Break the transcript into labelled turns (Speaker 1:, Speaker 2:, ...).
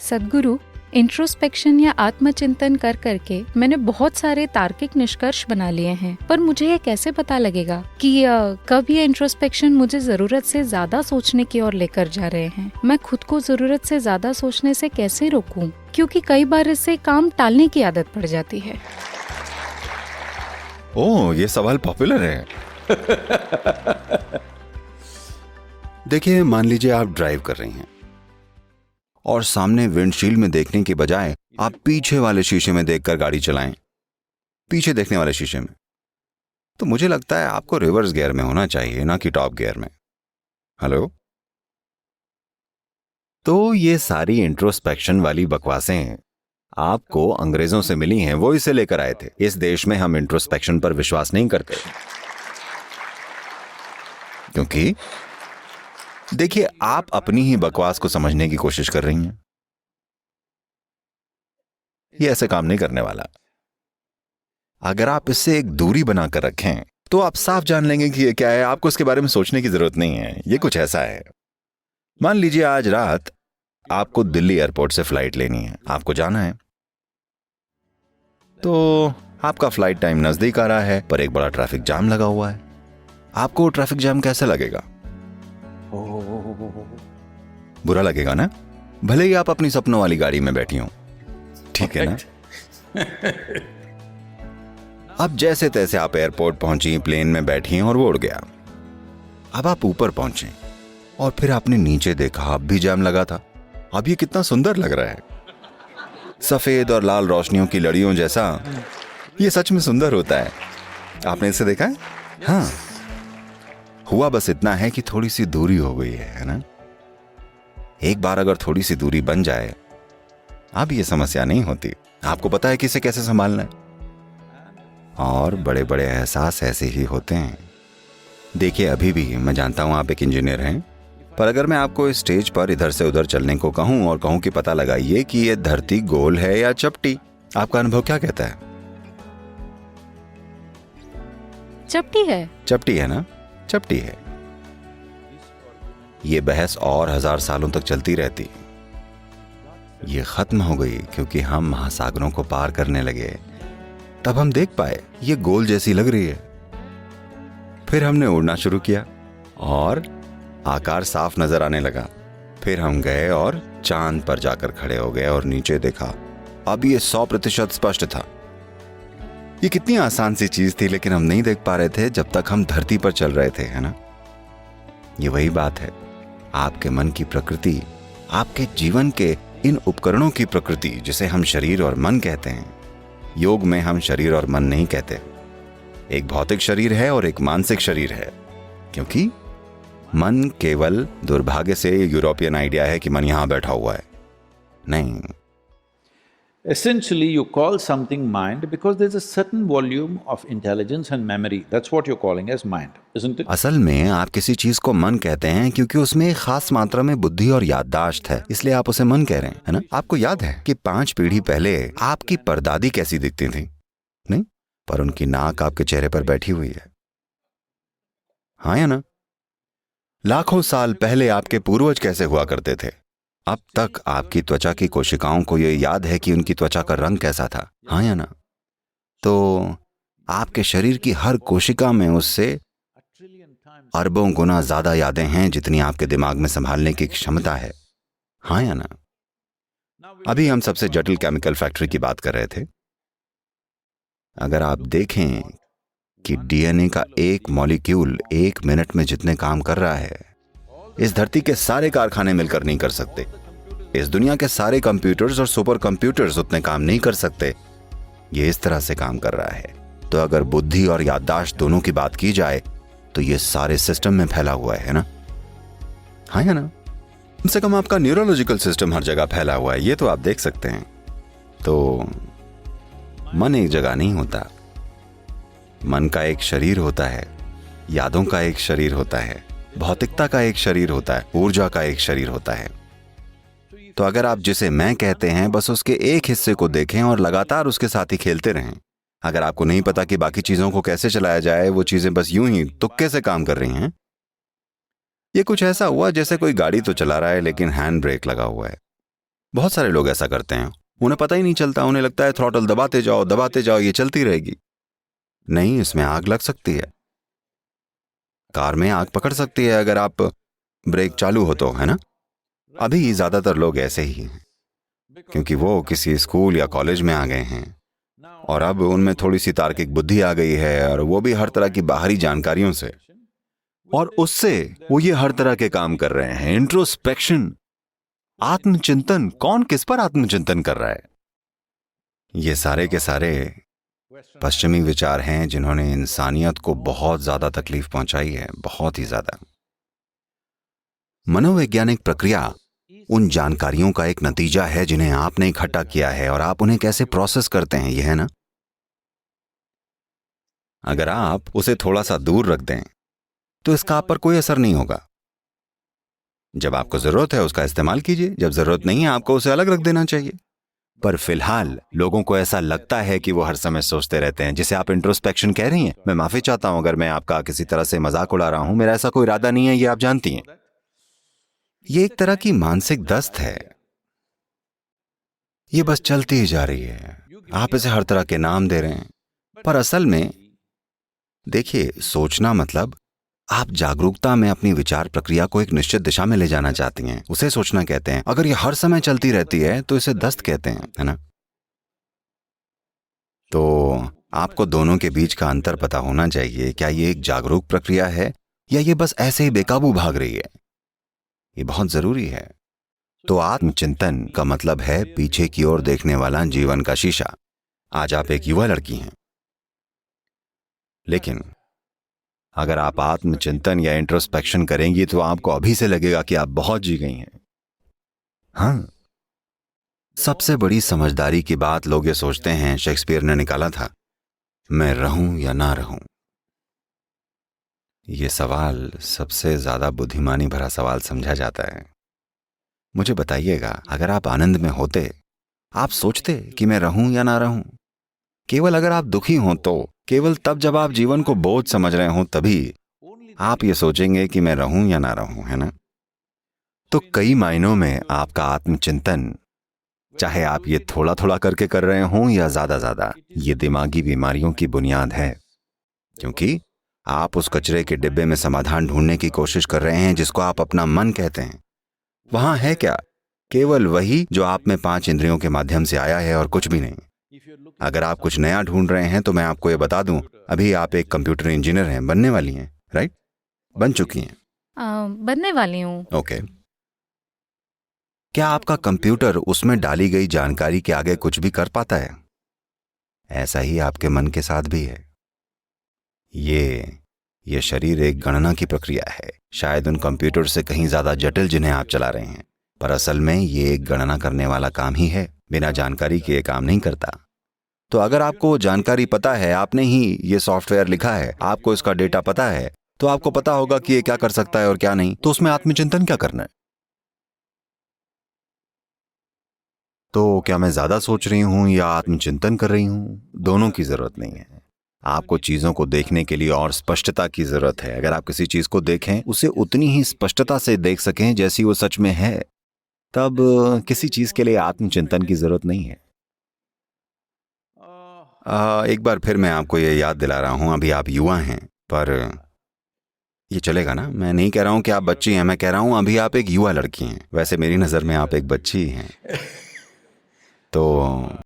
Speaker 1: सद्गुरु, introspection या आत्मचिंतन कर करके मैंने बहुत सारे तार्किक निष्कर्ष बना लिए हैं, पर मुझे ये कैसे पता लगेगा कि कब ये इंट्रोस्पेक्शन मुझे जरूरत से ज्यादा सोचने की ओर लेकर जा रहे हैं। मैं खुद को जरूरत से ज्यादा सोचने से कैसे रोकूं, क्योंकि कई बार इससे काम टालने की आदत पड़ जाती है।
Speaker 2: ओह, ये सवाल पॉपुलर है। देखिए, मान लीजिए आप ड्राइव कर रही हैं और सामने विंडशील्ड में देखने के बजाय आप पीछे वाले शीशे में देखकर गाड़ी चलाएं, पीछे देखने वाले शीशे में। तो मुझे लगता है आपको रिवर्स गियर में होना चाहिए, ना कि टॉप गियर में। हेलो? तो ये सारी इंट्रोस्पेक्शन वाली बकवासें आपको अंग्रेजों से मिली हैं, वो इसे लेकर आए थे। इस देश में हम इंट्रोस्पेक्शन पर विश्वास नहीं करते, क्योंकि देखिए, आप अपनी ही बकवास को समझने की कोशिश कर रही हैं। ये ऐसे काम नहीं करने वाला। अगर आप इससे एक दूरी बनाकर रखें तो आप साफ जान लेंगे कि ये क्या है। आपको इसके बारे में सोचने की जरूरत नहीं है। ये कुछ ऐसा है, मान लीजिए आज रात आपको दिल्ली एयरपोर्ट से फ्लाइट लेनी है, आपको जाना है, तो आपका फ्लाइट टाइम नजदीक आ रहा है, पर एक बड़ा ट्रैफिक जाम लगा हुआ है। आपको ट्रैफिक जाम कैसे लगेगा? बुरा लगेगा ना, भले ही आप अपनी सपनों वाली गाड़ी में बैठी हो, ठीक है ना? अब जैसे तैसे आप एयरपोर्ट पहुंची, प्लेन में बैठी और वो उड़ गया। अब आप ऊपर पहुंचे और फिर आपने नीचे देखा, अब भी जाम लगा था। अब ये कितना सुंदर लग रहा है, सफेद और लाल रोशनियों की लड़ियों जैसा। ये सच में सुंदर होता है। आपने इसे देखा है? हाँ, हुआ बस इतना है कि थोड़ी सी दूरी हो गई है ना? एक बार अगर थोड़ी सी दूरी बन जाए, अब ये समस्या नहीं होती। आपको पता है कि इसे कैसे संभालना है। और बड़े बड़े एहसास ऐसे ही होते हैं। देखिए, अभी भी मैं जानता हूं आप एक इंजीनियर हैं, पर अगर मैं आपको इस स्टेज पर इधर से उधर चलने को कहूं और कहूं कि पता लगाइए कि ये धरती गोल है या चपटी, आपका अनुभव क्या कहता है?
Speaker 1: चपटी है।
Speaker 2: चपटी है ना? चपटी है। ये बहस और 1000 सालों तक चलती रहती। ये खत्म हो गई क्योंकि हम महासागरों को पार करने लगे। तब हम देख पाए ये गोल जैसी लग रही है। फिर हमने उड़ना शुरू किया और आकार साफ नजर आने लगा। फिर हम गए और चांद पर जाकर खड़े हो गए और नीचे देखा। अब ये 100% स्पष्ट था। ये कितनी आसान सी चीज थी, लेकिन हम नहीं देख पा रहे थे जब तक हम धरती पर चल रहे थे, है ना? ये वही बात है। आपके मन की प्रकृति, आपके जीवन के इन उपकरणों की प्रकृति, जिसे हम शरीर और मन कहते हैं। योग में हम शरीर और मन नहीं कहते। एक भौतिक शरीर है और एक मानसिक शरीर है, क्योंकि मन केवल दुर्भाग्य से यूरोपियन आइडिया है कि मन यहां बैठा हुआ है। नहीं,
Speaker 3: Essentially, you call something mind because there's a certain volume of intelligence and memory. That's what you're calling as mind, isn't it?
Speaker 2: असल में आप किसी चीज को मन कहते हैं क्योंकि उसमें एक खास मात्रा में बुद्धि और याददाश्त है, इसलिए आप उसे मन कह रहे हैं, है ना? आपको याद है कि 5 पीढ़ी पहले आपकी परदादी कैसी दिखती थी? नहीं, पर उनकी नाक आपके चेहरे पर बैठी हुई है, हाँ या ना? लाखों साल पहले आपके पूर्वज कैसे हुआ करते थे? अब तक आपकी त्वचा की कोशिकाओं को यह याद है कि उनकी त्वचा का रंग कैसा था, हाँ या ना? तो आपके शरीर की हर कोशिका में उससे अरबों गुना ज्यादा यादें हैं जितनी आपके दिमाग में संभालने की क्षमता है, हाँ या ना? अभी हम सबसे जटिल केमिकल फैक्ट्री की बात कर रहे थे। अगर आप देखें कि डीएनए का एक मॉलिक्यूल 1 मिनट में जितने काम कर रहा है, इस धरती के सारे कारखाने मिलकर नहीं कर सकते। इस दुनिया के सारे कंप्यूटर्स और सुपर कंप्यूटर्स उतने काम नहीं कर सकते। ये इस तरह से काम कर रहा है। तो अगर बुद्धि और याददाश्त दोनों की बात की जाए तो ये सारे सिस्टम में फैला हुआ है ना? हाँ या ना? कम से कम आपका न्यूरोलॉजिकल सिस्टम हर जगह फैला हुआ है, ये तो आप देख सकते हैं। तो मन एक जगह नहीं होता। मन का एक शरीर होता है, यादों का एक शरीर होता है, भौतिकता का एक शरीर होता है, ऊर्जा का एक शरीर होता है। तो अगर आप जिसे मैं कहते हैं बस उसके एक हिस्से को देखें और लगातार उसके साथ ही खेलते रहें। अगर आपको नहीं पता कि बाकी चीजों को कैसे चलाया जाए, वो चीजें बस यूं ही तुक्के से काम कर रही हैं। ये कुछ ऐसा हुआ जैसे कोई गाड़ी तो चला रहा है लेकिन हैंड ब्रेक लगा हुआ है। बहुत सारे लोग ऐसा करते हैं, उन्हें पता ही नहीं चलता, उन्हें लगता है थ्रॉटल दबाते जाओ, ये चलती रहेगी। नहीं, इसमें आग लग सकती है, कार में आग पकड़ सकती है अगर आप ब्रेक चालू हो तो, है ना। अभी ज्यादातर लोग ऐसे ही हैं क्योंकि वो किसी स्कूल या कॉलेज में आ गए हैं और अब उनमें थोड़ी सी तार्किक बुद्धि आ गई है, और वो भी हर तरह की बाहरी जानकारियों से, और उससे वो ये हर तरह के काम कर रहे हैं। इंट्रोस्पेक्शन, आत्मचिंतन, कौन किस पर आत्मचिंतन कर रहा है? ये सारे के सारे पश्चिमी विचार हैं जिन्होंने इंसानियत को बहुत ज्यादा तकलीफ पहुंचाई है, बहुत ही ज्यादा। मनोवैज्ञानिक प्रक्रिया उन जानकारियों का एक नतीजा है जिन्हें आपने इकट्ठा किया है और आप उन्हें कैसे प्रोसेस करते हैं, यह है ना। अगर आप उसे थोड़ा सा दूर रख दें तो इसका आप पर कोई असर नहीं होगा। जब आपको जरूरत है उसका इस्तेमाल कीजिए, जब जरूरत नहीं है आपको उसे अलग रख देना चाहिए। पर फिलहाल लोगों को ऐसा लगता है कि वो हर समय सोचते रहते हैं, जिसे आप इंट्रोस्पेक्शन कह रही हैं। मैं माफी चाहता हूं अगर मैं आपका किसी तरह से मजाक उड़ा रहा हूं, मेरा ऐसा कोई इरादा नहीं है, ये आप जानती हैं। ये एक तरह की मानसिक दस्त है, ये बस चलती ही जा रही है। आप इसे हर तरह के नाम दे रहे हैं, पर असल में देखिए, सोचना मतलब आप जागरूकता में अपनी विचार प्रक्रिया को एक निश्चित दिशा में ले जाना चाहती हैं, उसे सोचना कहते हैं। अगर ये हर समय चलती रहती है तो इसे दस्त कहते हैं, है ना। तो आपको दोनों के बीच का अंतर पता होना चाहिए। क्या ये एक जागरूक प्रक्रिया है या ये बस ऐसे ही बेकाबू भाग रही है? ये बहुत जरूरी है। तो आत्मचिंतन का मतलब है पीछे की ओर देखने वाला जीवन का शीशा। आज आप एक युवा लड़की हैं, लेकिन अगर आप आत्मचिंतन या इंट्रोस्पेक्शन करेंगी तो आपको अभी से लगेगा कि आप बहुत जी गई हैं। हाँ, सबसे बड़ी समझदारी की बात लोग ये सोचते हैं, शेक्सपियर ने निकाला था, मैं रहूं या ना रहूं। ये सवाल सबसे ज्यादा बुद्धिमानी भरा सवाल समझा जाता है। मुझे बताइएगा, अगर आप आनंद में होते, आप सोचते कि मैं रहूं या ना रहूं? केवल अगर आप दुखी हों तो, केवल तब जब आप जीवन को बोझ समझ रहे हों तभी आप ये सोचेंगे कि मैं रहूं या ना रहूं, है ना। तो कई मायनों में आपका आत्मचिंतन, चाहे आप ये थोड़ा थोड़ा करके कर रहे हों या ज्यादा, ये दिमागी बीमारियों की बुनियाद है, क्योंकि आप उस कचरे के डिब्बे में समाधान ढूंढने की कोशिश कर रहे हैं जिसको आप अपना मन कहते हैं। वहां है क्या? केवल वही जो आप में 5 इंद्रियों के माध्यम से आया है और कुछ भी नहीं। अगर आप कुछ नया ढूंढ रहे हैं तो मैं आपको यह बता दूं, अभी आप एक कंप्यूटर इंजीनियर हैं, बनने वाली हैं, राइट? बन चुकी हैं?
Speaker 1: बनने वाली हूँ।
Speaker 2: ओके। क्या आपका कंप्यूटर उसमें डाली गई जानकारी के आगे कुछ भी कर पाता है? ऐसा ही आपके मन के साथ भी है। ये शरीर एक गणना की प्रक्रिया है, शायद उन कंप्यूटर से कहीं ज्यादा जटिल जिन्हें आप चला रहे हैं, पर असल में ये एक गणना करने वाला काम ही है। बिना जानकारी के ये काम नहीं करता। तो अगर आपको जानकारी पता है, आपने ही ये सॉफ्टवेयर लिखा है, आपको इसका डेटा पता है, तो आपको पता होगा कि ये क्या कर सकता है और क्या नहीं। तो उसमें आत्मचिंतन क्या करना है? तो क्या मैं ज्यादा सोच रही हूं या आत्मचिंतन कर रही हूं? दोनों की जरूरत नहीं है। आपको चीजों को देखने के लिए और स्पष्टता की जरूरत है। अगर आप किसी चीज को देखें, उसे उतनी ही स्पष्टता से देख सकें जैसी वो सच में है, तब किसी चीज के लिए आत्मचिंतन की जरूरत नहीं है। एक बार फिर मैं आपको ये याद दिला रहा हूं, अभी आप युवा हैं, पर ये चलेगा ना? मैं नहीं कह रहा हूं कि आप बच्ची हैं, मैं कह रहा हूं अभी आप एक युवा लड़की हैं। वैसे मेरी नजर में आप एक बच्ची ही हैं। तो